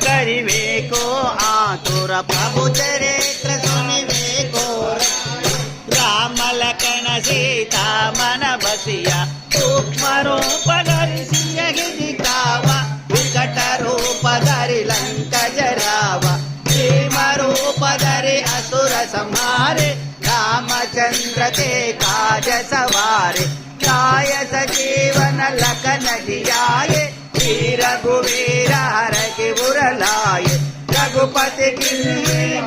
करिवेको आतुर प्रभु चरित्र सुनिवेको राम लखन सीता मन बसिया सूक्ष्म रूप धरि सिंह दिखावा विकट रूप धरि लंक जरावा भीम रूप धरि असुर संहारे रामचंद्र के काज सवारे न्याय सजीवन लखन जियाए वीर रघुवीर हर के बुरलाए रघुपति की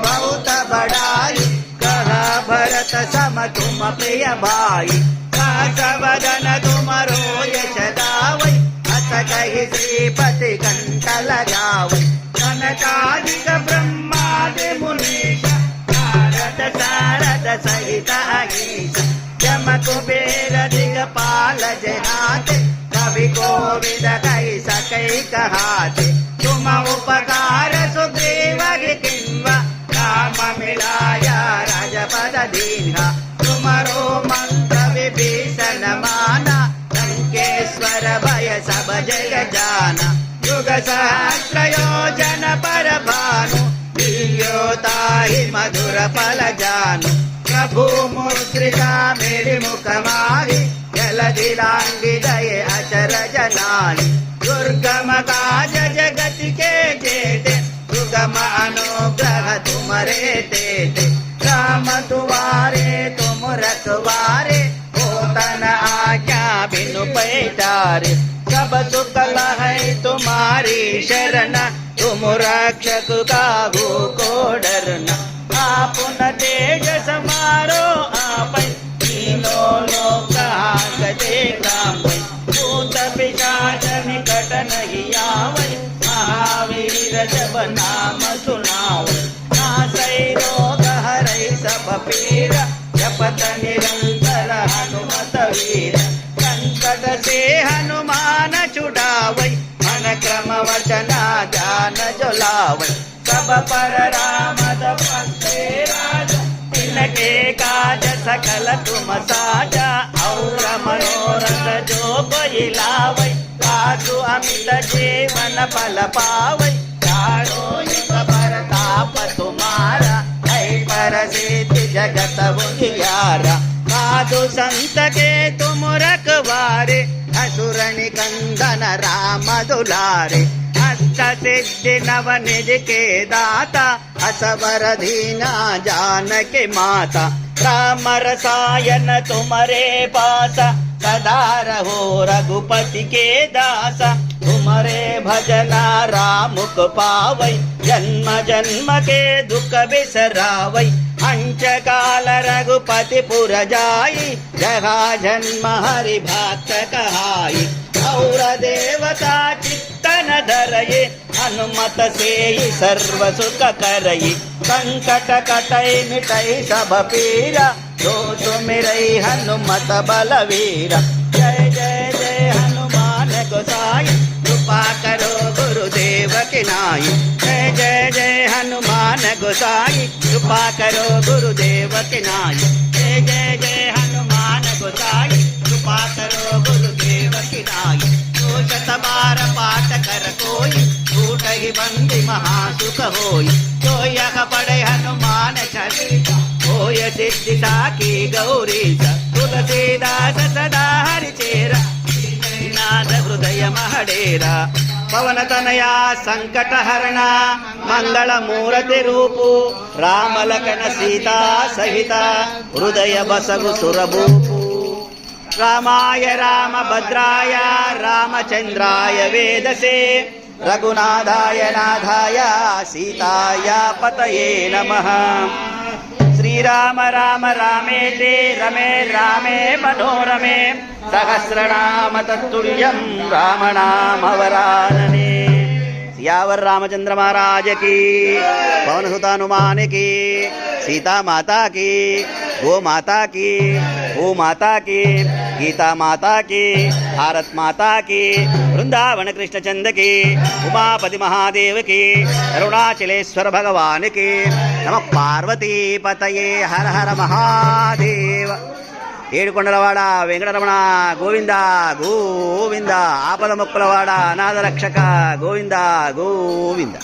बहुत बड़ाई कहा भरत सम तुम प्रिय भाई कासवदन तुम रोय सदावै अस कहि श्रीपति कंठ लगावै कनकादिक ब्रह्मादि मुनीश नारद सारद सहित अहीश यम कुबेर दिगपाल जहाते कवि कोविद कहि सकै कहाते तुम उपकार सुग्रीव किंवा राम मिलाया राजपद दीन्हा तुमरो मंत्र विभीषण माना लंकेश्वर भय सब जय जाना युग सहस्र योजन पर भानु दिव्योताहि मधुर फल जानु प्रभु मुद्रिका मेरे मुख माहि जलधि लांघि दये अचर जनानि दुर्गम काज जगत के जेते सुगम अनुग्रह तुमरे तेते राम तुम्हारे तुम रखवारे होतन आज्ञा बिनु पैतारे सब सुख है तुम्हारी शरण तुम रक्षक काहू को डरना आपन तेज समारो आपै तीनों लोक हांकते कांपै भूत पिशाच निकट नहीं आवै महावीर जब नाम सुनावै नासै रोग हरै सब पीर जपत निरंतर हनुमत वीर संकट से हनुमान छुड़ावै मन क्रम वचना ध्यान जुलावै सब पर राम तपस्वी राजा तिनके काज सकल तुम साजा और मनोरथ जो कोई लावै साधु अमित जीवन फल पावै चारों युग परताप तुम्हारा है पर सिद्धि जगत उजियारा साधु संत के तुम रखवारे असुर निकंदन राम दुलारे अष्ट सिद्धि नव निज के दाता असवर दीना जानकी माता राम रसायन तुम्हारे पासा सदा रहो रघुपति के दासा तुम्हारे भजना राम को पावै जन्म जन्म के दुख बिसरावै अंच काल रघुपति पुर जाई जगा जन्म हरि भक्त कहाई और देवता चित्तन धरये हनुमत से सर्व सुख करये संकट कटै मिटै सब पीरा जो सुमिरै हनुमत बलवीरा जय जय जय हनुमान गोसाई कृपा करो गुरुदेव की नाई जय जय जय हनुमान गोसाई कृपा करो गुरुदेव की नाई जय जय जय हनुमान गोसाई कृपा करो गुरुदेव की नाई शत बार पाठ कर कोई छूट ही बंदी महासुख होई जो यह पढ़े हनुमान चालीसा होय सिद्धि साखी गौरी तुलसीदास सदा हरि चेरा नाथ हृदय महडेरा पवन तनया संकट हरणा मंगल मूर्ति रूपु राम लखन सीता सहिता हृदय बसगु सुरभूपु रामाय रामभद्राय रामचंद्राय वेदसे रघुनाथाय नाथाय सीताय पतये नमः श्रीराम राम रामेति रमे रामे मनोरमे सहस्रनाम तत्तुल्यं राम नाम वरानने। सियावर रामचंद्र महाराज की, पवन सुत हनुमान की, सीता माता की, गो माता की, भू माता की, गीता माता की, भारत माता की, वृंदावन कृष्ण चंद की, उमापति महादेव की, अरुणाचलेश्वर भगवान की। नमः पार्वती पतये हर हर महादेव। ఏడుకొండలవాడ వెంకటరమణ గోవింద గోవింద ఆపద మొక్కులవాడ అనాథ రక్షక గోవింద గోవింద.